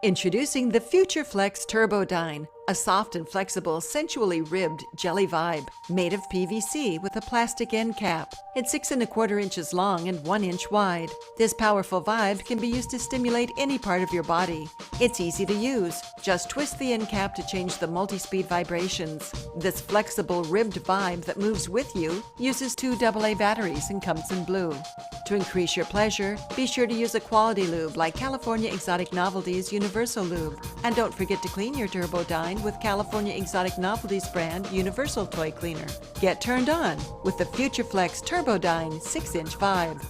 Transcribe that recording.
Introducing the Future Flex Turbo Dyne, a soft and flexible, sensually ribbed jelly vibe made of PVC with a plastic end cap. It's 6¼ inches long and 1 inch wide. This powerful vibe can be used to stimulate any part of your body. It's easy to use. Just twist the end cap to change the multi-speed vibrations. This flexible ribbed vibe that moves with you uses 2 AA batteries and comes in blue. To increase your pleasure, be sure to use a quality lube like California Exotic Novelties Universal Lube. And don't forget to clean your Turbo Dyne with California Exotic Novelties brand Universal Toy Cleaner. Get turned on with the Future Flex Turbo Dyne 6-inch vibe.